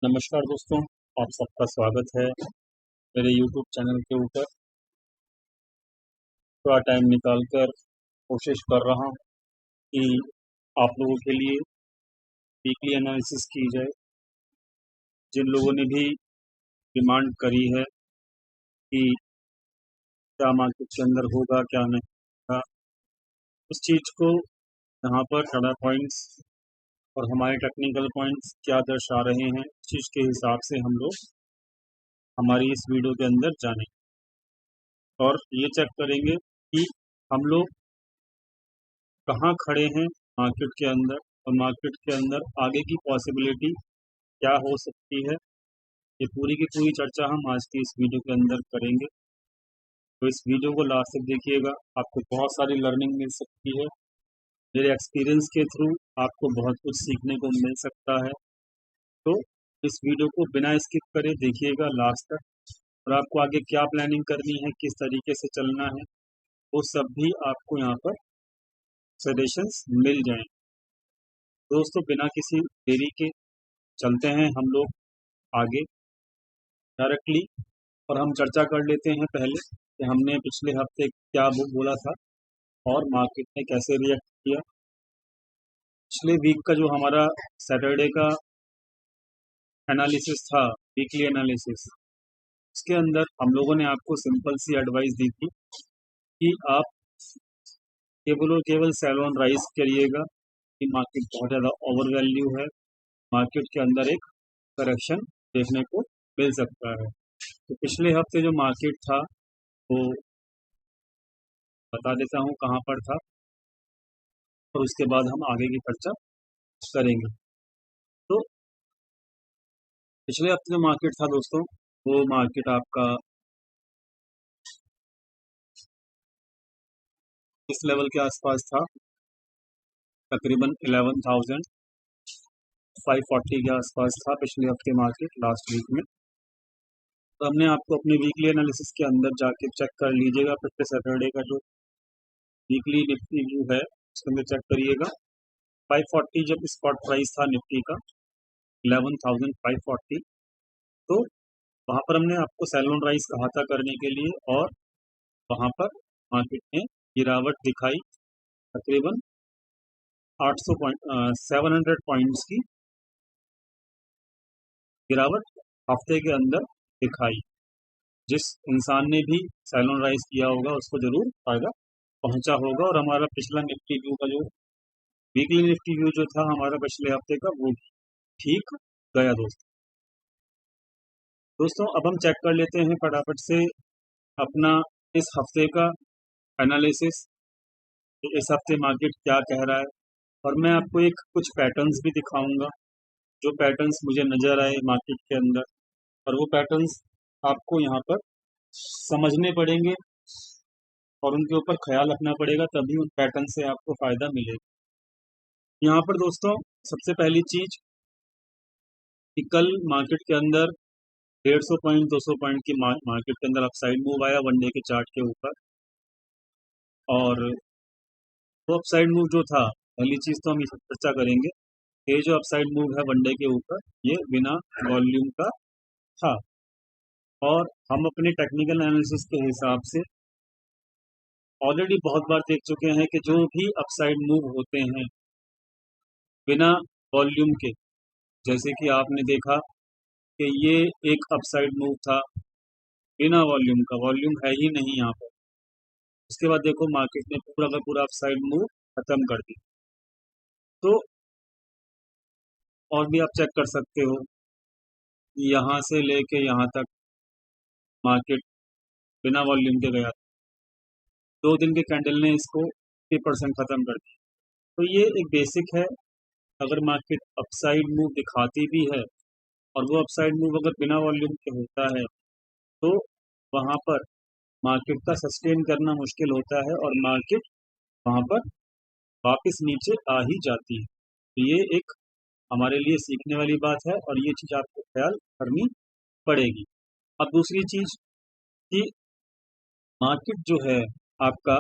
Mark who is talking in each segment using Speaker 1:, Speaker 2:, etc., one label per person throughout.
Speaker 1: नमस्कार दोस्तों, आप सबका स्वागत है मेरे YouTube चैनल के ऊपर। थोड़ा टाइम निकालकर कोशिश कर रहा हूँ कि आप लोगों के लिए वीकली एनालिसिस की जाए। जिन लोगों ने भी डिमांड करी है कि क्या मार्केट के अंदर होगा क्या नहीं होगा, उस चीज़ को यहाँ पर टाटा पॉइंट्स और हमारे टेक्निकल पॉइंट्स क्या दर्शा रहे हैं, उस चीज़ के हिसाब से हम लोग हमारी इस वीडियो के अंदर जानेंगे और ये चेक करेंगे कि हम लोग कहाँ खड़े हैं मार्केट के अंदर और मार्केट के अंदर आगे की पॉसिबिलिटी क्या हो सकती है। ये पूरी की पूरी चर्चा हम आज की इस वीडियो के अंदर करेंगे, तो इस वीडियो को लास्ट तक देखिएगा। आपको बहुत सारी लर्निंग मिल सकती है। मेरे एक्सपीरियंस के थ्रू आपको बहुत कुछ सीखने को मिल सकता है। तो इस वीडियो को बिना स्किप करे देखिएगा लास्ट तक, और आपको आगे क्या प्लानिंग करनी है, किस तरीके से चलना है, वो सब भी आपको यहाँ पर सजेशंस मिल जाएंगे। दोस्तों, बिना किसी देरी के चलते हैं हम लोग आगे डायरेक्टली, और हम चर्चा कर लेते हैं पहले कि हमने पिछले हफ्ते क्या बोला था और मार्केट ने कैसे रिएक्ट किया। पिछले वीक का जो हमारा सैटरडे का एनालिसिस था, वीकली एनालिसिस, उसके अंदर हम लोगों ने आपको सिंपल सी एडवाइस दी थी कि आप केवल और केवल सेल ऑन राइज करिएगा कि मार्केट बहुत ज़्यादा ओवर वैल्यू है, मार्केट के अंदर एक करेक्शन देखने को मिल सकता है। तो पिछले हफ्ते जो मार्केट था वो बता देता हूँ कहाँ पर था, और उसके बाद हम आगे की चर्चा करेंगे। तो पिछले हफ्ते जो मार्केट था दोस्तों, वो मार्केट आपका इस लेवल के आसपास था, तकरीबन 11,540 के आसपास था पिछले हफ्ते मार्केट लास्ट वीक में। तो हमने आपको अपनी वीकली एनालिसिस के अंदर जाके चेक कर लीजिएगा। पिछले सैटरडे का जो वीकली निफ्टी व्यू है उसके अंदर चेक करिएगा। 540 जब स्पॉट प्राइस था निफ्टी का 11,540, तो वहाँ पर हमने आपको सेल ऑन राइज कहा था करने के लिए, और वहाँ पर मार्केट ने गिरावट दिखाई, तकरीबन 700 पॉइंट्स की गिरावट हफ्ते के अंदर दिखाई। जिस इंसान ने भी सेल ऑन राइज किया होगा उसको जरूर फायदा पहुंचा होगा। और हमारा पिछला निफ्टी व्यू का जो वीकली निफ्टी व्यू जो था हमारा पिछले हफ्ते का, वो ठीक गया दोस्तों। अब हम चेक कर लेते हैं फटाफट से अपना इस हफ्ते का एनालिसिस, इस हफ्ते मार्केट क्या कह रहा है, और मैं आपको एक कुछ पैटर्न्स भी दिखाऊंगा जो पैटर्न्स मुझे नज़र आए मार्केट के अंदर, और वो पैटर्न्स आपको यहाँ पर समझने पड़ेंगे और उनके ऊपर ख्याल रखना पड़ेगा, तभी उन पैटर्न से आपको फ़ायदा मिलेगा। यहाँ पर दोस्तों सबसे पहली चीज़ कि कल मार्केट के अंदर 150 पॉइंट 200 पॉइंट की मार्केट के अंदर अपसाइड मूव आया वन डे के चार्ट के ऊपर, और वो अपसाइड मूव जो था, पहली चीज़ तो हम इस चर्चा करेंगे, ये जो अपसाइड मूव है वन डे के ऊपर ये बिना वॉल्यूम का था, और हम अपने टेक्निकल एनालिसिस के हिसाब से ऑलरेडी बहुत बार देख चुके हैं कि जो भी अपसाइड मूव होते हैं बिना वॉल्यूम के, जैसे कि आपने देखा कि ये एक अपसाइड मूव था बिना वॉल्यूम का, वॉल्यूम है ही नहीं यहाँ पर। उसके बाद देखो मार्केट ने पूरा का पूरा अपसाइड मूव खत्म कर दिया। तो और भी आप चेक कर सकते हो, यहाँ से लेके यहाँ तक मार्केट बिना वॉल्यूम के गया, 2 दिन के कैंडल ने इसको 50% खत्म कर दिया। तो ये एक बेसिक है, अगर मार्केट अपसाइड मूव दिखाती भी है और वो अपसाइड मूव अगर बिना वॉल्यूम के होता है तो वहाँ पर मार्केट का सस्टेन करना मुश्किल होता है और मार्केट वहाँ पर वापस नीचे आ ही जाती है। तो ये एक हमारे लिए सीखने वाली बात है और ये चीज़ आपको ख्याल करनी पड़ेगी। अब दूसरी चीज़ कि मार्केट जो है आपका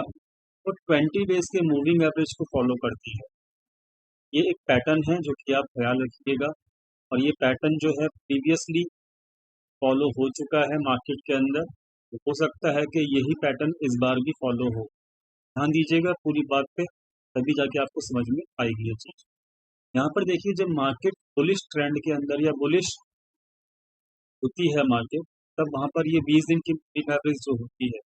Speaker 1: वो 20 डेज के मूविंग एवरेज को फॉलो करती है। ये एक पैटर्न है जो कि आप ख्याल रखिएगा। और ये पैटर्न जो है प्रीवियसली फॉलो हो चुका है मार्केट के अंदर, तो हो सकता है कि यही पैटर्न इस बार भी फॉलो हो। ध्यान दीजिएगा पूरी बात पे, तभी जाके आपको समझ में आएगी ये चीज़। यहाँ पर देखिए, जब मार्केट बुलिश ट्रेंड के अंदर या बुलिश होती है मार्केट, तब वहाँ पर ये 20 दिन की मूविंग एवरेज जो होती है,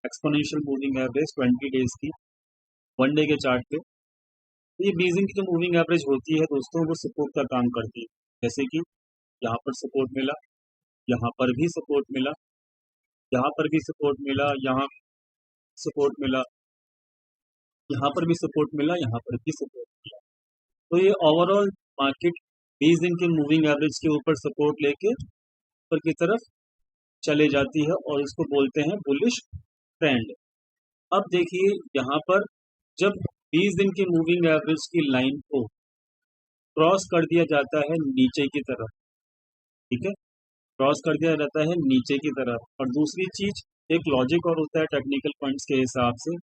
Speaker 1: एक्सपोनेंशियल मूविंग एवरेज 20 डेज की वन डे के चार्ट पे, तो ये 20 दिन की जो मूविंग एवरेज होती है दोस्तों, वो सपोर्ट का काम करती है। जैसे कि यहाँ पर सपोर्ट मिला, यहाँ पर भी सपोर्ट मिला, यहाँ पर भी सपोर्ट मिला, यहाँ सपोर्ट मिला, यहाँ पर भी सपोर्ट मिला, यहाँ पर भी सपोर्ट मिला। तो ये ओवरऑल मार्केट 20 दिन की मूविंग एवरेज के ऊपर सपोर्ट लेके ऊपर की तरफ चले जाती है और इसको बोलते हैं बुलिश ट्रेंड। अब देखिए यहाँ पर जब 20 दिन की मूविंग एवरेज की लाइन को क्रॉस कर दिया जाता है नीचे की तरफ, ठीक है, क्रॉस कर दिया जाता है नीचे की तरफ। और दूसरी चीज, एक लॉजिक और होता है टेक्निकल पॉइंट्स के हिसाब से,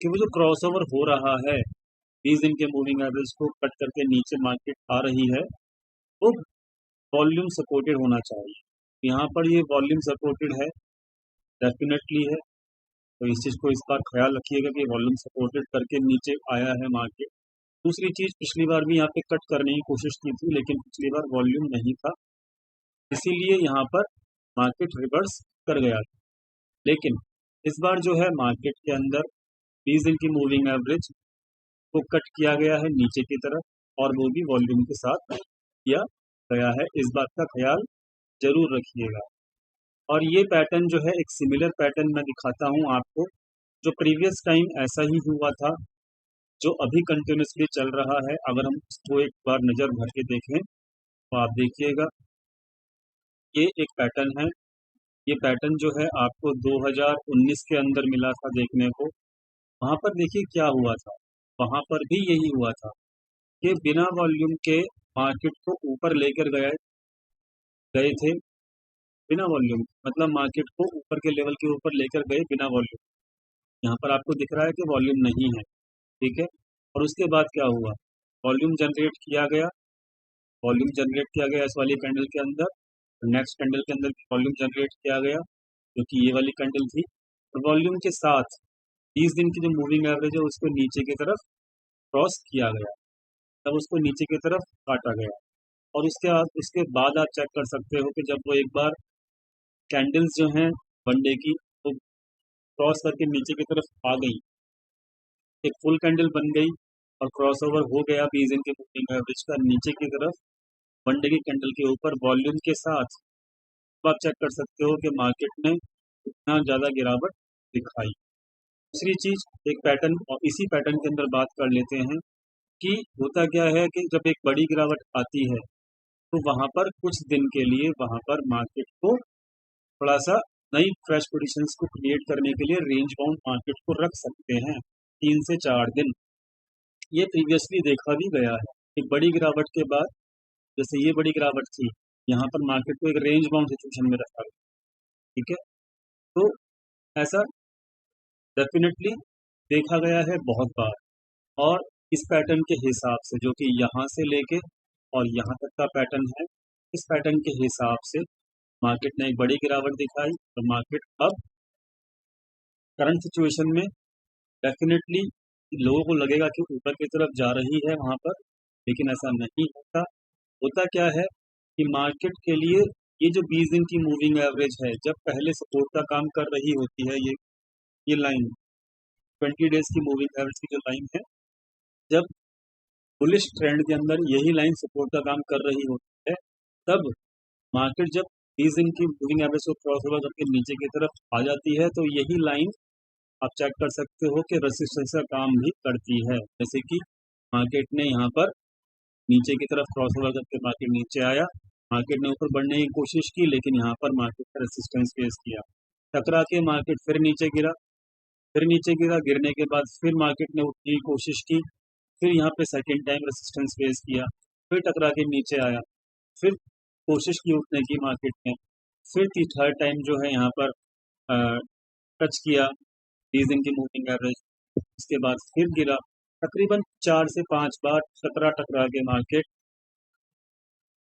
Speaker 1: कि वो जो क्रॉसओवर हो रहा है 20 दिन के मूविंग एवरेज को कट करके नीचे मार्केट आ रही है, वो वॉल्यूम सपोर्टेड होना चाहिए। यहाँ पर ये वॉल्यूम सपोर्टेड है, डेफिनेटली है, तो इस चीज़ को इस बार ख्याल रखिएगा कि वॉल्यूम सपोर्टेड करके नीचे आया है मार्केट। दूसरी चीज़, पिछली बार भी यहाँ पे कट करने की कोशिश की थी, लेकिन पिछली बार वॉल्यूम नहीं था, इसीलिए यहाँ पर मार्केट रिवर्स कर गया था। लेकिन इस बार जो है मार्केट के अंदर 20 दिन की मूविंग एवरेज को कट किया गया है नीचे की तरफ, और वो भी वॉल्यूम के साथ किया गया है। इस बात का ख्याल जरूर रखिएगा। और ये पैटर्न जो है, एक सिमिलर पैटर्न मैं दिखाता हूँ आपको, जो प्रीवियस टाइम ऐसा ही हुआ था, जो अभी कंटिन्यूसली चल रहा है। अगर हम इसको एक बार नज़र भर के देखें तो आप देखिएगा, ये एक पैटर्न है। ये पैटर्न जो है आपको 2019 के अंदर मिला था देखने को। वहाँ पर देखिए क्या हुआ था, वहाँ पर भी यही हुआ था कि बिना वॉल्यूम के मार्केट को ऊपर लेकर गए थे। बिना वॉल्यूम मतलब मार्केट को ऊपर के लेवल के ऊपर लेकर गए बिना वॉल्यूम। यहाँ पर आपको दिख रहा है कि वॉल्यूम नहीं है, ठीक है। और उसके बाद क्या हुआ, वॉल्यूम जनरेट किया गया, वॉल्यूम जनरेट किया गया इस वाली कैंडल के अंदर, नेक्स्ट कैंडल के अंदर वॉल्यूम जनरेट किया गया, जो कि ये वाली कैंडल थी। और वॉल्यूम के साथ 30 दिन की जो मूविंग एवरेज है उसको नीचे की तरफ क्रॉस किया गया, तब उसको नीचे की तरफ काटा गया। और उसके बाद आप चेक कर सकते हो कि जब वो एक बार कैंडल्स जो हैं वन डे की, वो क्रॉस करके नीचे की तरफ आ गई, एक फुल कैंडल बन गई और क्रॉस ओवर हो गया 20 दिन के मूविंग एवरेज का नीचे की तरफ वन डे की कैंडल के ऊपर वॉल्यूम के साथ, तो आप चेक कर सकते हो कि मार्केट ने इतना ज़्यादा गिरावट दिखाई। दूसरी चीज़, एक पैटर्न, और इसी पैटर्न के अंदर बात कर लेते हैं कि होता क्या है कि जब एक बड़ी गिरावट आती है तो वहाँ पर कुछ दिन के लिए वहाँ पर मार्केट को थोड़ा सा नई फ्रेश पोजीशंस को क्रिएट करने के लिए रेंज बाउंड मार्केट को रख सकते हैं 3 से 4 दिन। ये प्रीवियसली देखा भी गया है। एक बड़ी गिरावट के बाद, जैसे ये बड़ी गिरावट थी, यहाँ पर मार्केट को एक रेंज बाउंड सिचुएशन में रखा गया, ठीक है। तो ऐसा डेफिनेटली देखा गया है बहुत बार। और इस पैटर्न के हिसाब से, जो कि यहाँ से लेके और यहाँ तक का पैटर्न है, इस पैटर्न के हिसाब से मार्केट ने एक बड़ी गिरावट दिखाई, और मार्केट अब करंट सिचुएशन में डेफिनेटली लोगों को लगेगा कि ऊपर की तरफ जा रही है वहाँ पर, लेकिन ऐसा नहीं होता। होता क्या है कि मार्केट के लिए ये जो 20 दिन की मूविंग एवरेज है, जब पहले सपोर्ट का काम कर रही होती है, ये लाइन 20 डेज की मूविंग एवरेज की जो लाइन है, जब बुलिश ट्रेंड के अंदर यही लाइन सपोर्ट का काम कर रही होती है, तब मार्केट जब 20 दिन की मूविंग एवरेज को क्रॉस ओवर करके नीचे की तरफ आ जाती है, तो यही लाइन आप चेक कर सकते हो कि रेजिस्टेंस का काम भी करती है। जैसे कि मार्केट ने यहाँ पर नीचे की तरफ क्रॉस ओवर करके मार्केट नीचे आया, मार्केट ने ऊपर बढ़ने की कोशिश की, लेकिन यहाँ पर मार्केट का रेजिस्टेंस फेस किया, टकरा के मार्केट फिर नीचे गिरा, फिर नीचे गिरा, गिरने के बाद फिर मार्केट ने उठने की कोशिश की, फिर यहाँ पे सेकेंड टाइम रेजिस्टेंस फेस किया, फिर टकरा के नीचे आया, फिर कोशिश की उठने की मार्केट ने, फिर थर्ड टाइम जो है यहाँ पर टच किया 20 दिन की मूविंग एवरेज, उसके बाद फिर गिरा। तकरीबन 4 से 5 बार टकरा के मार्केट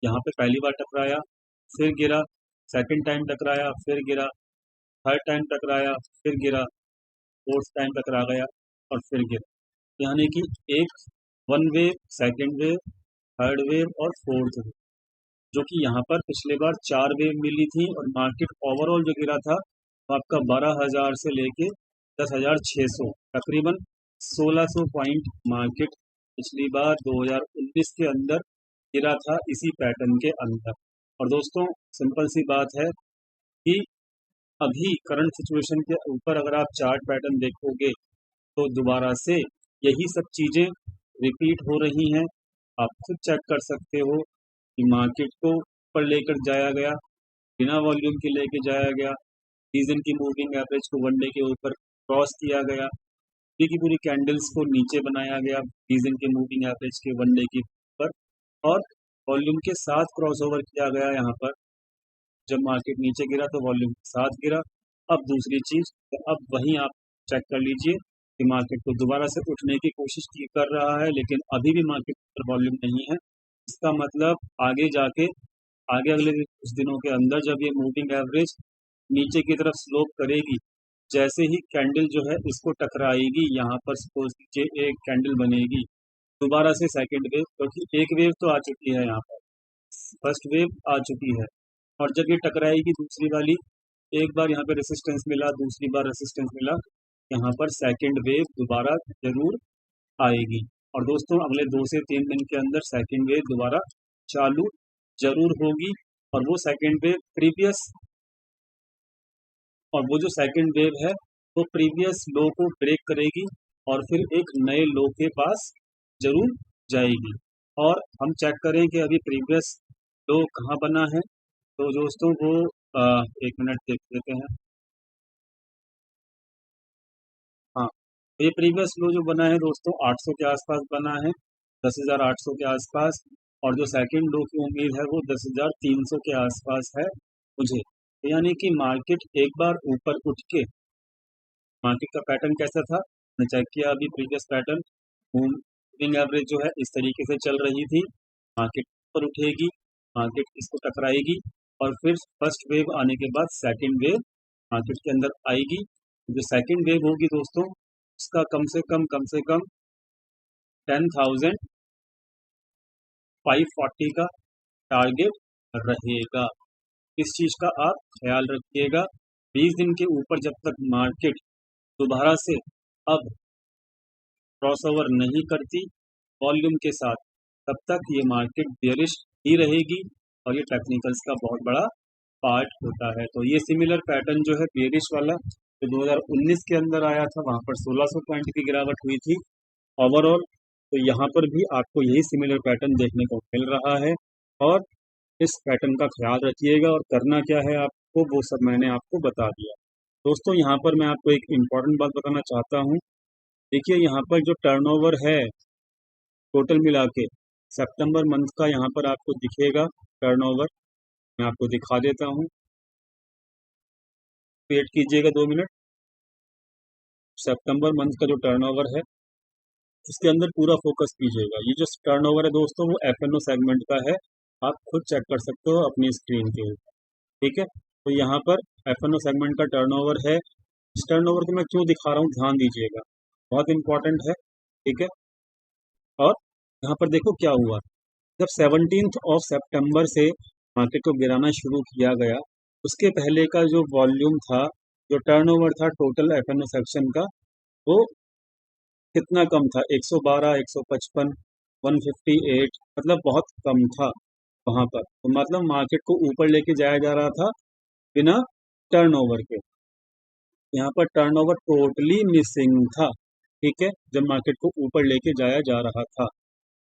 Speaker 1: यहाँ पे पहली बार टकराया, फिर गिरा, सेकंड टाइम टकराया, फिर गिरा, थर्ड टाइम टकराया, फिर गिरा, फोर्थ टाइम टकरा गया और फिर गिरा। यानी कि एक one wave, second wave, third wave और फोर्थ वेव, जो कि यहाँ पर पिछले बार 4 वेव मिली थी और मार्केट ओवरऑल जो गिरा था वो आपका 12,000 से लेके 10,600, तकरीबन 1,600 पॉइंट मार्केट पिछली बार 2019 के अंदर गिरा था इसी पैटर्न के अंदर। और दोस्तों सिंपल सी बात है कि अभी करंट सिचुएशन के ऊपर अगर आप चार्ट पैटर्न देखोगे तो दोबारा से यही सब चीज़ें रिपीट हो रही हैं। आप खुद चेक कर सकते हो कि मार्केट को ऊपर लेकर जाया गया, बिना वॉल्यूम के लेके जाया गया, रीजन की मूविंग एवरेज को वन डे के ऊपर क्रॉस किया गया, पूरी की पूरी कैंडल्स को नीचे बनाया गया रीजन के मूविंग एवरेज के वन डे के ऊपर, और वॉल्यूम के साथ क्रॉस ओवर किया गया यहाँ पर। जब मार्केट नीचे गिरा तो वॉल्यूम के साथ गिरा। अब दूसरी चीज़, तो अब वहीं आप चेक कर लीजिए कि मार्केट को दोबारा से उठने की कोशिश कर रहा है, लेकिन अभी भी मार्केट पर वॉल्यूम नहीं है। इसका मतलब आगे जाके आगे अगले कुछ दिनों के अंदर जब ये मूविंग एवरेज नीचे की तरफ स्लोप करेगी, जैसे ही कैंडल जो है इसको टकराएगी, यहाँ पर सपोज कीजिए एक कैंडल बनेगी, दोबारा से सेकंड वेव, क्योंकि एक वेव तो आ चुकी है यहाँ पर, फर्स्ट वेव आ चुकी है, और जब ये टकराएगी दूसरी वाली, एक बार यहाँ पे रेसिस्टेंस मिला, दूसरी बार रेसिस्टेंस मिला, यहाँ पर सेकंड वेव दोबारा जरूर आएगी। और दोस्तों अगले 2 से 3 दिन के अंदर सेकंड वेव दोबारा चालू जरूर होगी, और वो सेकंड वेव प्रीवियस और वो जो सेकंड वेव है वो प्रीवियस लो को ब्रेक करेगी और फिर एक नए लो के पास जरूर जाएगी। और हम चेक करें कि अभी प्रीवियस लो कहाँ बना है, तो दोस्तों वो एक मिनट देख लेते हैं। हाँ, तो ये प्रीवियस लो जो बना है दोस्तों 800 के आसपास बना है, 10,800 के आसपास, और जो सेकंड लो की उम्मीद है वो 10,300 के आसपास है मुझे। तो यानी कि मार्केट एक बार ऊपर उठ के, मार्केट का पैटर्न कैसा था मैंने चेक किया अभी, प्रीवियस पैटर्न मूविंग एवरेज जो है इस तरीके से चल रही थी, मार्केट ऊपर उठेगी, मार्केट इसको टकराएगी, और फिर फर्स्ट वेव आने के बाद सेकंड वेव मार्केट के अंदर आएगी। जो सेकंड वेव होगी दोस्तों उसका कम से कम 10,540 का टारगेट रहेगा। इस चीज़ का आप ख्याल रखिएगा। 20 दिन के ऊपर जब तक मार्केट दोबारा से अब क्रॉसओवर नहीं करती वॉल्यूम के साथ, तब तक ये मार्केट बेयरिश ही रहेगी, और ये टेक्निकल्स का बहुत बड़ा पार्ट होता है। तो ये सिमिलर पैटर्न जो है बेयरिश वाला जो 2019 के अंदर आया था, वहाँ पर 1600 पॉइंट की गिरावट हुई थी ओवरऑल, तो यहाँ पर भी आपको यही सिमिलर पैटर्न देखने को मिल रहा है। और इस पैटर्न का ख्याल रखिएगा, और करना क्या है आपको वो सब मैंने आपको बता दिया। दोस्तों यहाँ पर मैं आपको एक इम्पॉर्टेंट बात बताना चाहता हूँ। देखिए यहाँ पर जो टर्नओवर है टोटल मिला के सितंबर मंथ का यहाँ पर आपको दिखेगा टर्नओवर, मैं आपको दिखा देता हूँ, वेट कीजिएगा 2 मिनट। सितंबर मंथ का जो टर्नओवर है उसके अंदर पूरा फोकस कीजिएगा। ये जो टर्नओवर है दोस्तों वो एफएनओ सेगमेंट का है, आप खुद चेक कर सकते हो अपनी स्क्रीन के ऊपर, ठीक है। तो यहाँ पर एफएनओ सेगमेंट का टर्नओवर है। इस टर्नओवर को मैं क्यों दिखा रहा हूँ ध्यान दीजिएगा, बहुत इंपॉर्टेंट है, ठीक है। और यहाँ पर देखो क्या हुआ, जब 17 ऑफ सितंबर से मार्केट को गिराना शुरू किया गया, उसके पहले का जो वॉल्यूम था, जो टर्नओवर था टोटल एफएनओ सेक्शन का, वो कितना कम था, 112, 155, 158, मतलब बहुत कम था वहाँ पर। तो मतलब मार्केट को ऊपर लेके जाया जा रहा था बिना टर्नओवर के। यहाँ पर टर्नओवर टोटली मिसिंग था, ठीक है, जब मार्केट को ऊपर लेके जाया जा रहा था।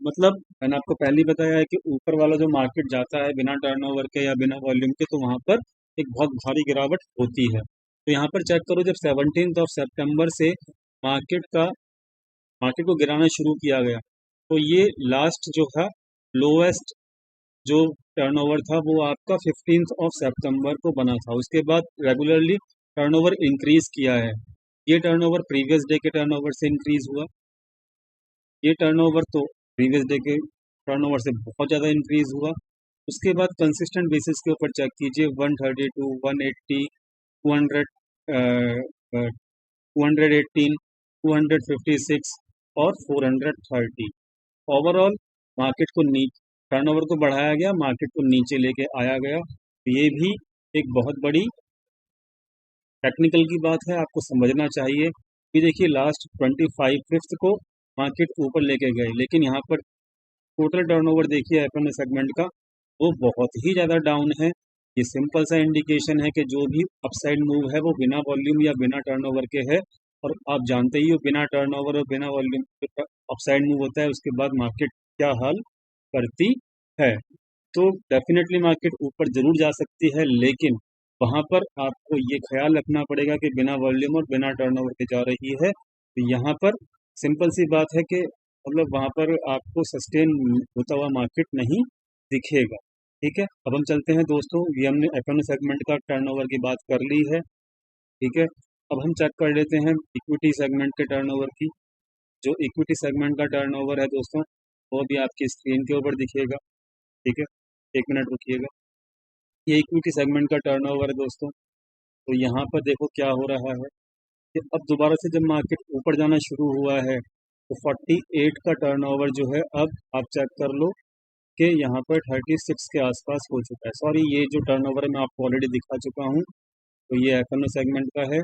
Speaker 1: मतलब मैंने आपको पहले ही बताया है कि ऊपर वाला जो मार्केट जाता है बिना टर्नओवर के या बिना वॉल्यूम के, तो वहाँ पर एक बहुत भारी गिरावट होती है। तो यहाँ पर चेक करो, जब 17 ऑफ सितंबर से मार्केट को गिराना शुरू किया गया, तो ये लास्ट जो था लोएस्ट जो टर्नओवर था वो आपका 15 ऑफ सितंबर को बना था। उसके बाद रेगुलरली टर्नओवर इंक्रीज किया है। ये टर्नओवर प्रीवियस डे के टर्नओवर से इंक्रीज हुआ, ये टर्नओवर तो प्रीवियस डे के टर्नओवर से बहुत ज़्यादा इंक्रीज हुआ, उसके बाद कंसिस्टेंट बेसिस के ऊपर चेक कीजिए 132, 180, 200, 218, 256 और 430। ओवरऑल मार्केट को टर्नओवर को बढ़ाया गया, मार्केट को नीचे लेके आया गया। ये भी एक बहुत बड़ी टेक्निकल की बात है, आपको समझना चाहिए कि देखिए लास्ट 25 को मार्केट ऊपर लेके गए, लेकिन यहाँ पर टोटल टर्नओवर देखिए एफएमए सेगमेंट का, वो बहुत ही ज़्यादा डाउन है। ये सिंपल सा इंडिकेशन है कि जो भी अपसाइड मूव है वो बिना वॉल्यूम या बिना टर्नओवर के है, और आप जानते ही हो बिना टर्नओवर और बिना वॉल्यूम के अपसाइड मूव होता है, उसके बाद मार्केट क्या हाल करती है। तो डेफिनेटली मार्केट ऊपर जरूर जा सकती है, लेकिन वहाँ पर आपको ये ख्याल रखना पड़ेगा कि बिना वॉल्यूम और बिना टर्नओवर के जा रही है। तो यहाँ पर सिंपल सी बात है कि मतलब वहाँ पर आपको सस्टेन होता हुआ मार्केट नहीं दिखेगा। ठीक है, अब हम चलते हैं दोस्तों, ये हमने एफएमए सेगमेंट का टर्नओवर की बात कर ली है। ठीक है, अब हम चेक कर लेते हैं इक्विटी सेगमेंट के टर्नओवर की। जो इक्विटी सेगमेंट का टर्नओवर है दोस्तों, वो भी आपकी स्क्रीन के ऊपर दिखेगा। ठीक है, एक मिनट रुकिएगा। ये इक्विटी सेगमेंट का टर्नओवर है दोस्तों। तो यहाँ पर देखो क्या हो रहा है कि अब दोबारा से जब मार्केट ऊपर जाना शुरू हुआ है तो 48 का टर्नओवर जो है, अब आप चेक कर लो कि यहाँ पर 36 के आसपास हो चुका है। सॉरी, ये जो टर्नओवर है मैं आपको ऑलरेडी दिखा चुका हूँ। तो ये एफएमए सेगमेंट का है।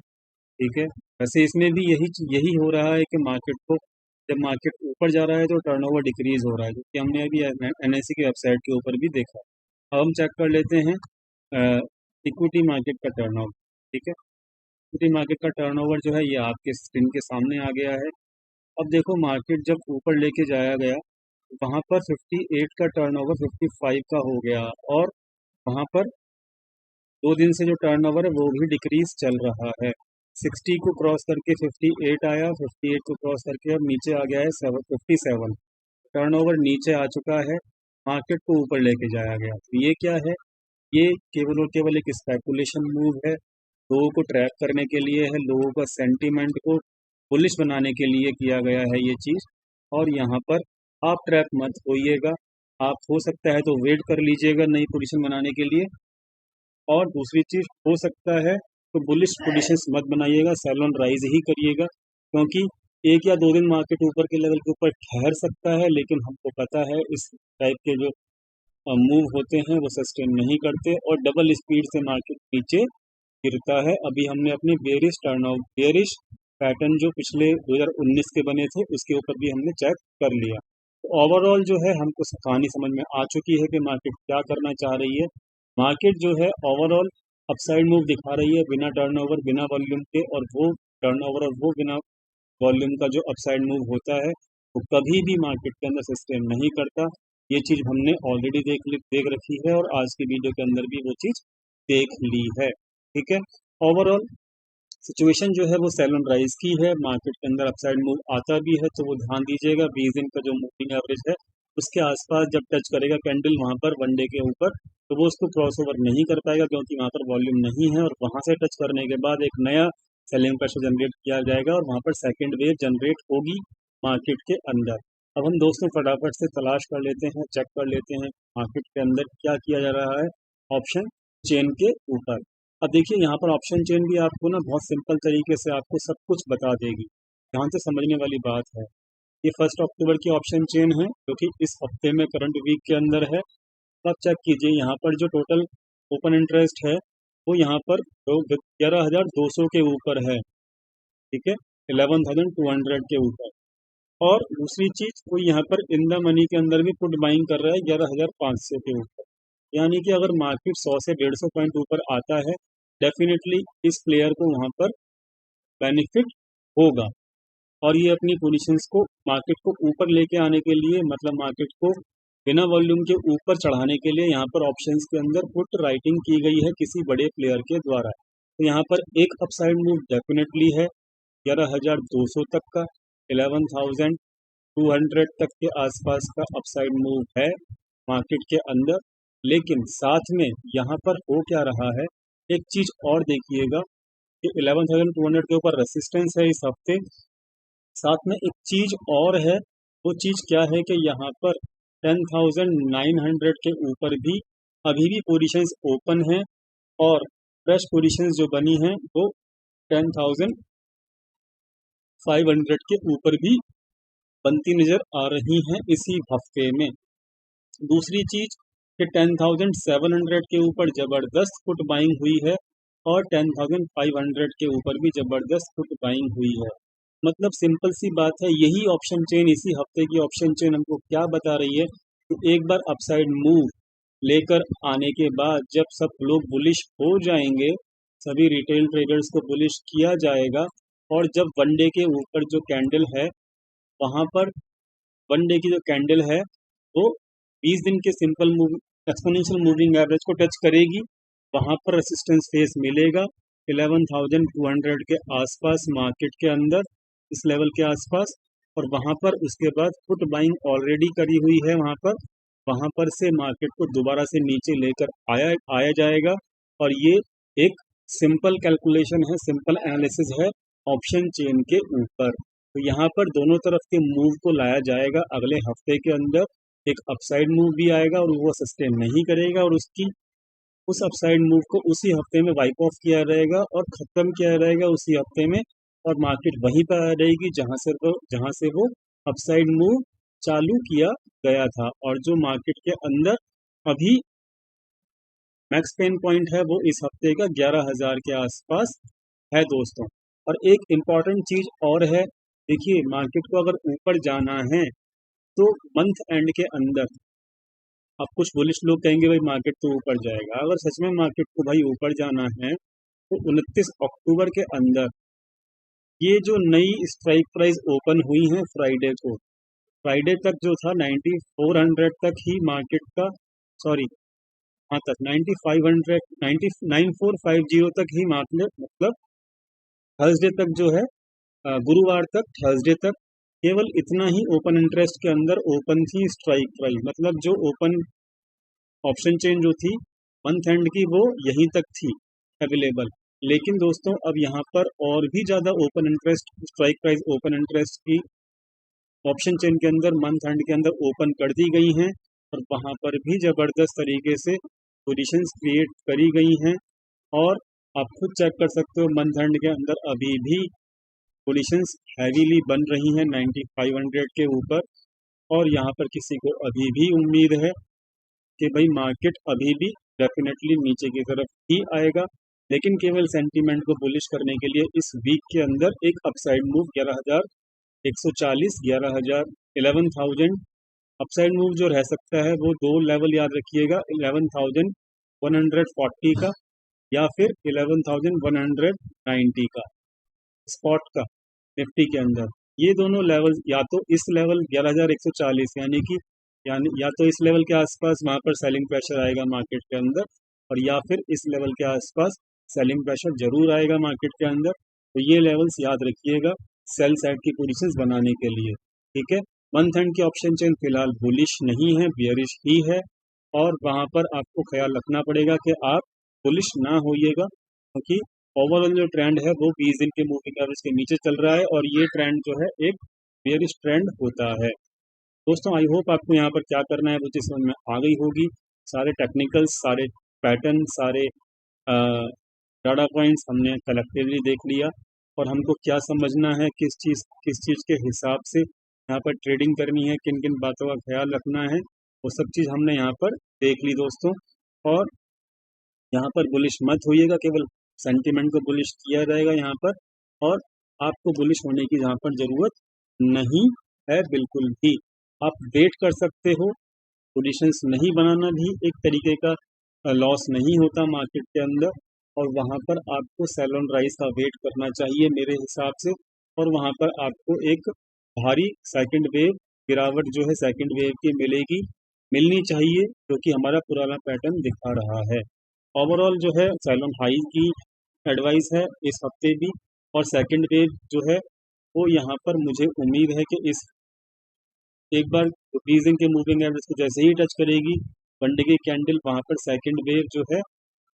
Speaker 1: ठीक है, वैसे इसमें भी यही हो रहा है कि मार्केट को जब मार्केट ऊपर जा रहा है तो टर्नओवर डिक्रीज हो रहा है, क्योंकि हमने अभी एनएससी की वेबसाइट के ऊपर भी देखा। अब हम चेक कर लेते हैं इक्विटी मार्केट का टर्नओवर। ठीक है, इक्विटी मार्केट का टर्नओवर जो है ये आपके स्क्रीन के सामने आ गया है। अब देखो मार्केट जब ऊपर लेके जाया गया, वहाँ पर 58 का टर्नओवर 55 का हो गया, और वहाँ पर 2 दिन से जो टर्नओवर है वो भी डिक्रीज चल रहा है। 60 को क्रॉस करके 58 आया, 58 को क्रॉस करके अब नीचे आ गया है 57। टर्नओवर नीचे आ चुका है, मार्केट को ऊपर लेके जाया गया। तो ये क्या है, ये केवल और केवल एक स्पेकुलेशन मूव है, लोगों को ट्रैप करने के लिए है, लोगों का सेंटीमेंट को बुलिश बनाने के लिए किया गया है ये चीज़। और यहाँ पर आप ट्रैप मत होइएगा, आप हो सकता है तो वेट कर लीजिएगा नई पोजीशन बनाने के लिए। और दूसरी चीज़, हो सकता है तो बुलिश पोजीशंस मत बनाइएगा, सेल ऑन राइज ही करिएगा, क्योंकि 1 या 2 दिन मार्केट ऊपर के लेवल के ऊपर ठहर सकता है, लेकिन हमको पता है इस टाइप के जो मूव होते हैं वो सस्टेन नहीं करते और डबल स्पीड से मार्केट नीचे गिरता है। अभी हमने अपने बेरिश पैटर्न जो पिछले 2019 के बने थे उसके ऊपर भी हमने चेक कर लिया। तो ओवरऑल जो है हमको कहानी समझ में आ चुकी है कि मार्केट क्या करना चाह रही है। मार्केट जो है ओवरऑल अपसाइड मूव दिखा रही है बिना टर्नओवर बिना वॉल्यूम के, और वो टर्नओवर और वो बिना वॉल्यूम का जो अपसाइड मूव होता है वो कभी भी मार्केट के अंदर सस्टेन नहीं करता। ये चीज़ हमने ऑलरेडी देख रखी है और आज की वीडियो के अंदर भी वो चीज़ देख ली है। ठीक है, ओवरऑल सिचुएशन जो है वो सेल ऑन राइज की है, मार्केट के अंदर अपसाइड मूव आता भी है तो वो ध्यान दीजिएगा 20 दिन का जो मूविंग एवरेज है उसके आसपास जब टच करेगा कैंडल वहाँ पर वन डे के ऊपर, तो वो उसको क्रॉस ओवर नहीं कर पाएगा क्योंकि वहाँ पर वॉल्यूम नहीं है, और वहाँ से टच करने के बाद एक नया सेलिंग प्रेशर जनरेट किया जाएगा और वहाँ पर सेकेंड वेव जनरेट होगी मार्केट के अंदर। अब हम दोस्तों फटाफट से तलाश कर लेते हैं, चेक कर लेते हैं मार्केट के अंदर क्या किया जा रहा है ऑप्शन चेन के ऊपर। अब देखिए यहाँ पर ऑप्शन चेन भी आपको ना बहुत सिंपल तरीके से आपको सब कुछ बता देगी, ध्यान से समझने वाली बात है। ये 1 अक्टूबर की ऑप्शन चेन है जो कि इस हफ्ते में करंट वीक के अंदर है। अब चेक कीजिए यहाँ पर जो टोटल ओपन इंटरेस्ट है वो यहाँ पर 11,200 के ऊपर है। ठीक है, 11,200 के ऊपर। और दूसरी चीज कोई यहाँ पर इन द मनी के अंदर भी पुट बाइंग कर रहा है 11,500 के ऊपर, यानी कि अगर मार्केट 100 से 150 पॉइंट ऊपर आता है डेफिनेटली इस प्लेयर को वहाँ पर बेनिफिट होगा। और ये अपनी पोजीशंस को मार्केट को ऊपर लेके आने के लिए, मतलब मार्केट को बिना वॉल्यूम के ऊपर चढ़ाने के लिए यहाँ पर ऑप्शंस के अंदर पुट राइटिंग की गई है किसी बड़े प्लेयर के द्वारा। तो यहाँ पर एक अपसाइड मूव डेफिनेटली है 11,200 तक का, 11,200 तक के आसपास का अपसाइड मूव है मार्केट के अंदर। लेकिन साथ में यहाँ पर हो क्या रहा है, एक चीज और देखिएगा कि 11,200 के ऊपर रेसिस्टेंस है इस हफ्ते, साथ में एक चीज और है। वो चीज क्या है कि यहाँ पर 10,900 के ऊपर भी अभी भी पोजीशंस ओपन हैं और फ्रेश पोजीशंस जो बनी हैं वो 10,500 के ऊपर भी बनती नज़र आ रही हैं इसी हफ्ते में। दूसरी चीज़ कि 10,700 के ऊपर ज़बरदस्त फुट बाइंग हुई है और 10,500 के ऊपर भी ज़बरदस्त फुट बाइंग हुई है। मतलब सिंपल सी बात है, यही ऑप्शन चेन, इसी हफ्ते की ऑप्शन चेन हमको क्या बता रही है कि एक बार अपसाइड मूव लेकर आने के बाद जब सब लोग बुलिश हो जाएंगे, सभी रिटेल ट्रेडर्स को बुलिश किया जाएगा और जब वन डे के ऊपर जो कैंडल है वहाँ पर वन डे की जो कैंडल है वो 20 दिन के simple move exponential moving average को टच करेगी, वहाँ पर रेसिस्टेंस फेस मिलेगा 11,200 के आसपास मार्केट के अंदर, इस लेवल के आसपास। और वहाँ पर उसके बाद फुट बाइंग ऑलरेडी करी हुई है वहाँ पर से मार्केट को दोबारा से नीचे लेकर आया जाएगा। और ये एक सिंपल कैलकुलेशन है, सिंपल एनालिसिस है ऑप्शन चेन के ऊपर। तो यहाँ पर दोनों तरफ के मूव को लाया जाएगा अगले हफ्ते के अंदर। एक अपसाइड मूव भी आएगा और वो सस्टेन नहीं करेगा और उस अपसाइड मूव को उसी हफ्ते में वाइप ऑफ किया रहेगा और ख़त्म किया रहेगा उसी हफ्ते में, और मार्केट वहीं पर आ रहेगी जहाँ से वो अपसाइड मूव चालू किया गया था। और जो मार्केट के अंदर अभी मैक्स पेन पॉइंट है वो इस हफ्ते का 11,000 के आसपास है दोस्तों। और एक इम्पॉर्टेंट चीज़ और है, देखिए मार्केट को अगर ऊपर जाना है तो मंथ एंड के अंदर, अब कुछ बुलिश लोग कहेंगे भाई मार्केट तो ऊपर जाएगा, अगर सच में मार्केट को भाई ऊपर जाना है तो 29 अक्टूबर के अंदर ये जो नई स्ट्राइक प्राइस ओपन हुई है फ्राइडे तक जो था 9400 तक ही मार्केट का, सॉरी हाँ तक 9500 9450 तक ही मार्केट, मतलब थर्सडे तक जो है गुरुवार तक थर्सडे तक केवल इतना ही ओपन इंटरेस्ट के अंदर ओपन थी स्ट्राइक प्राइस, मतलब जो ओपन ऑप्शन चेन जो थी मंथ एंड की वो यहीं तक थी अवेलेबल। लेकिन दोस्तों अब यहाँ पर और भी ज़्यादा open interest strike price open interest की ऑप्शन चेन के अंदर मंथ एंड के अंदर ओपन कर दी गई हैं और वहाँ पर भी ज़बरदस्त तरीके से पोजीशंस क्रिएट करी गई हैं। और आप खुद चेक कर सकते हो मंथ एंड के अंदर अभी भी पोजीशंस हैवीली बन रही हैं 9500 के ऊपर। और यहाँ पर किसी को अभी भी उम्मीद है कि भाई मार्केट अभी भी डेफिनेटली नीचे की तरफ ही आएगा, लेकिन केवल सेंटीमेंट को बुलिश करने के लिए इस वीक के अंदर एक अपसाइड मूव 11,140 11,000 अपसाइड मूव जो रह सकता है वो दो लेवल याद रखिएगा, 11,140 का या फिर 11,190 का स्पॉट का निफ्टी के अंदर। ये दोनों लेवल या तो इस लेवल 11,140 यानी या तो इस लेवल के आसपास वहाँ पर सेलिंग प्रेशर आएगा मार्केट के अंदर, और या फिर इस लेवल के आसपास सेलिंग प्रेशर जरूर आएगा मार्केट के अंदर। तो ये लेवल्स याद रखिएगा सेल साइड की पोजीशंस बनाने के लिए, ठीक है। मंथ एंड की ऑप्शन चेन फिलहाल बुलिश नहीं है, बियरिश ही है, और वहाँ पर आपको ख्याल रखना पड़ेगा कि आप बुलिश ना होइएगा, क्योंकि ओवरऑल जो ट्रेंड है वो 20 दिन के मूविंग एवरेज के नीचे चल रहा है और ये ट्रेंड जो है एक बियरिश ट्रेंड होता है। दोस्तों आई होप आपको यहाँ पर क्या करना है वो चीज़ समझ में आ गई होगी। सारे टेक्निकल्स, सारे पैटर्न, सारे डाटा पॉइंट्स हमने कलेक्टिवली देख लिया और हमको क्या समझना है, किस चीज़ के हिसाब से यहाँ पर ट्रेडिंग करनी है, किन किन बातों का ख्याल रखना है, वो सब चीज़ हमने यहाँ पर देख ली दोस्तों। और यहाँ पर बुलिश मत होइएगा, केवल सेंटीमेंट को बुलिश किया जाएगा यहाँ पर, और आपको बुलिश होने की यहाँ पर ज़रूरत नहीं है बिल्कुल भी। आप वेट कर सकते हो, पोजीशंस नहीं बनाना भी एक तरीके का लॉस नहीं होता मार्केट के अंदर, और वहाँ पर आपको सेल ऑन राइज का वेट करना चाहिए मेरे हिसाब से। और वहाँ पर आपको एक भारी सेकंड वेव गिरावट जो है सेकंड वेव की मिलनी चाहिए, जो कि हमारा पुराना पैटर्न दिखा रहा है। ओवरऑल जो है सेल ऑन हाई की एडवाइस है इस हफ्ते भी, और सेकंड वेव जो है वो यहाँ पर मुझे उम्मीद है कि इस एक बार 20 दिन के मूविंग एवरेज को जैसे ही टच करेगी वन डे की कैंडल, वहाँ पर सेकंड वेव जो है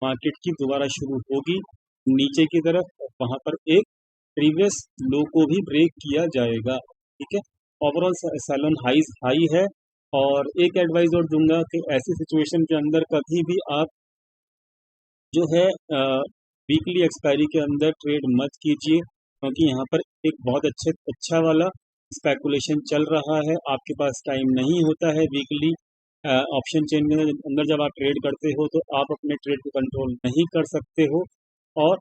Speaker 1: मार्केट की दोबारा शुरू होगी नीचे की तरफ, वहाँ पर एक प्रीवियस लो को भी ब्रेक किया जाएगा, ठीक है। ओवरऑल सेल ऑन हाई है और एक एडवाइस और दूंगा कि ऐसी सिचुएशन के अंदर कभी भी आप जो है वीकली एक्सपायरी के अंदर ट्रेड मत कीजिए, क्योंकि यहाँ पर एक बहुत अच्छा वाला स्पेकुलेशन चल रहा है। आपके पास टाइम नहीं होता है वीकली ऑप्शन चेन के अंदर जब आप ट्रेड करते हो तो आप अपने ट्रेड को कंट्रोल नहीं कर सकते हो। और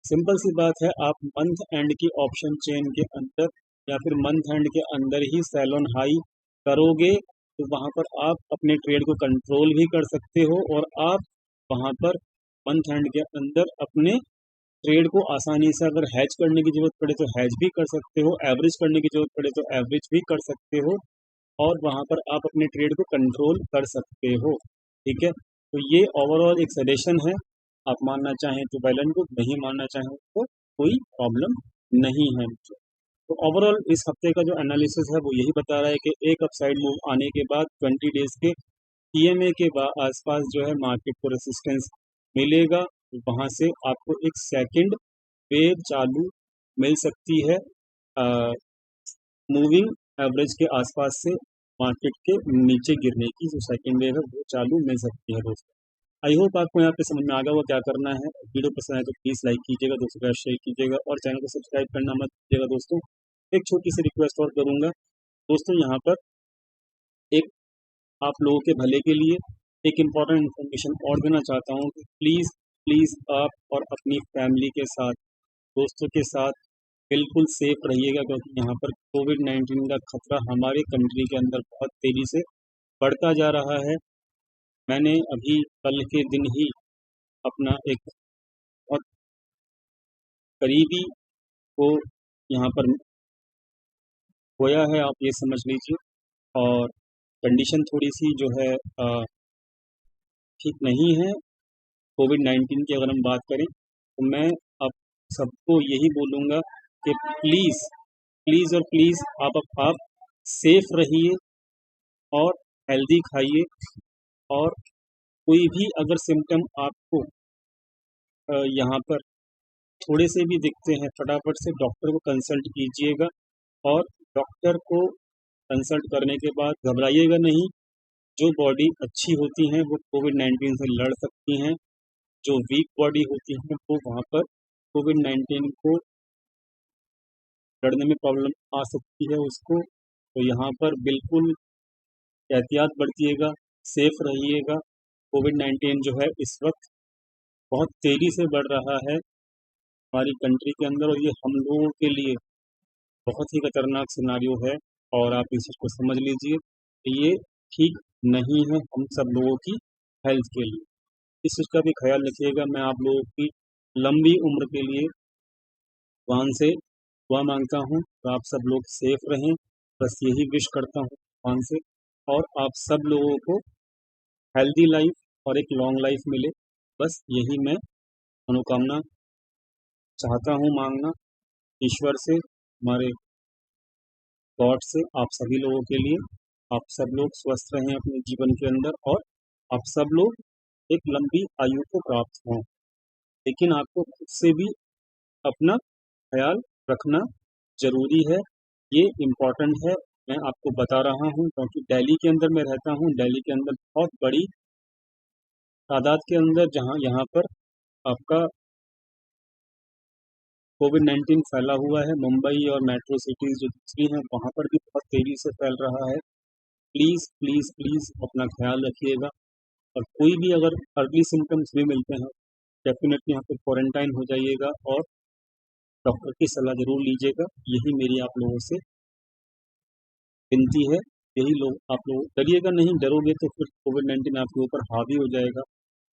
Speaker 1: सिंपल सी बात है, आप मंथ एंड की ऑप्शन चेन के अंदर या फिर मंथ एंड के अंदर ही सेल ऑन हाई करोगे तो वहाँ पर आप अपने ट्रेड को कंट्रोल भी कर सकते हो, और आप वहाँ पर मंथ एंड के अंदर अपने ट्रेड को आसानी से अगर हैज करने की जरूरत पड़े तो हैज भी कर सकते हो, एवरेज करने की जरूरत पड़े तो एवरेज भी कर सकते हो, और वहाँ पर आप अपने ट्रेड को कंट्रोल कर सकते हो। ठीक है, तो ये ओवरऑल एक सजेशन है। आप मानना चाहें तो वेल एंड गुड, नहीं मानना चाहें तो कोई प्रॉब्लम नहीं है मुझे। तो ओवरऑल इस हफ्ते का जो एनालिसिस है वो यही बता रहा है कि एक अपसाइड मूव आने के बाद 20 डेज के ईएमए के आसपास जो है मार्केट को रेसिस्टेंस मिलेगा, वहाँ से आपको एक सेकंड वेव चालू मिल सकती है मूविंग एवरेज के आसपास से मार्केट के नीचे गिरने की जो सेकंड वेव है वो चालू मिल सकती है दोस्तों। आई होप आपको यहाँ पे समझ में आ गया वो क्या करना है। वीडियो पसंद आए तो प्लीज़ लाइक कीजिएगा, दोस्तों के साथ शेयर कीजिएगा और चैनल को सब्सक्राइब करना मत कीजिएगा दोस्तों। एक छोटी सी रिक्वेस्ट और करूँगा दोस्तों, यहाँ पर एक आप लोगों के भले के लिए एक इम्पॉर्टेंट इन्फॉर्मेशन और देना चाहता हूँ कि प्लीज़ प्लीज़ आप और अपनी फैमिली के साथ, दोस्तों के साथ बिल्कुल सेफ रहिएगा, क्योंकि यहाँ पर कोविड-19 का खतरा हमारे कंट्री के अंदर बहुत तेज़ी से बढ़ता जा रहा है। मैंने अभी कल के दिन ही अपना एक बहुत करीबी को यहाँ पर खोया है, आप ये समझ लीजिए, और कंडीशन थोड़ी सी जो है ठीक नहीं है कोविड-19 की अगर हम बात करें। तो मैं अब सबको यही बोलूँगा कि प्लीज़ प्लीज़ और प्लीज़ आप सेफ रहिए और हेल्दी खाइए, और कोई भी अगर सिम्टम आपको यहाँ पर थोड़े से भी दिखते हैं फटाफट से डॉक्टर को कंसल्ट कीजिएगा, और डॉक्टर को कंसल्ट करने के बाद घबराइएगा नहीं। जो बॉडी अच्छी होती हैं वो कोविड-19 से लड़ सकती हैं, जो वीक बॉडी होती है वो वहाँ पर कोविड-19 को लड़ने में प्रॉब्लम आ सकती है उसको। तो यहाँ पर बिल्कुल एहतियात बरतिएगा, सेफ रहिएगा। कोविड-19 जो है इस वक्त बहुत तेज़ी से बढ़ रहा है हमारी कंट्री के अंदर, और ये हम लोगों के लिए बहुत ही खतरनाक सिनारियो है, और आप इस चीज़ को समझ लीजिए कि ये ठीक नहीं है हम सब लोगों की हेल्थ के लिए। इस चीज़ का भी ख्याल रखिएगा। मैं आप लोगों की लंबी उम्र के लिए भगवान से दुआ मांगता हूँ, तो आप सब लोग सेफ रहें, बस यही विश करता हूँ भगवान से, और आप सब लोगों को हेल्दी लाइफ और एक लॉन्ग लाइफ मिले, बस यही मैं मनोकामना चाहता हूँ मांगना ईश्वर से, हमारे गॉड से, आप सभी लोगों के लिए। आप सब लोग स्वस्थ रहें अपने जीवन के अंदर, और आप सब लोग एक लंबी आयु को प्राप्त हों। लेकिन आपको खुद से भी अपना ख्याल रखना ज़रूरी है, ये इम्पॉर्टेंट है। मैं आपको बता रहा हूँ क्योंकि दिल्ली के अंदर मैं रहता हूँ। दिल्ली के अंदर बहुत बड़ी तादाद के अंदर जहाँ यहाँ पर आपका कोविड-19 फैला हुआ है। मुंबई और मेट्रो सिटीज़ जो दूसरी हैं वहाँ पर भी बहुत तेज़ी से फैल रहा है। प्लीज़ प्लीज़ प्लीज़ अपना ख्याल रखिएगा, और कोई भी अगर अर्ली सिम्टम्स भी मिलते हैं डेफिनेटली यहाँ पर क्वारंटाइन हो जाइएगा और डॉक्टर की सलाह ज़रूर लीजिएगा। यही मेरी आप लोगों से विनती है। यही लोग आप लोग डरिएगा नहीं, डरोगे तो फिर कोविड-19 आपके ऊपर हावी हो जाएगा।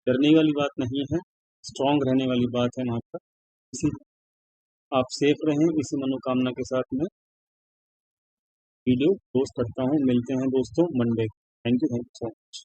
Speaker 1: डरने वाली बात नहीं है, स्ट्रॉन्ग रहने वाली बात है वहाँ पर। इसी आप सेफ रहें, इसी मनोकामना के साथ मैं वीडियो पोस्ट करता हूँ। मिलते हैं दोस्तों Monday. Thank you so much.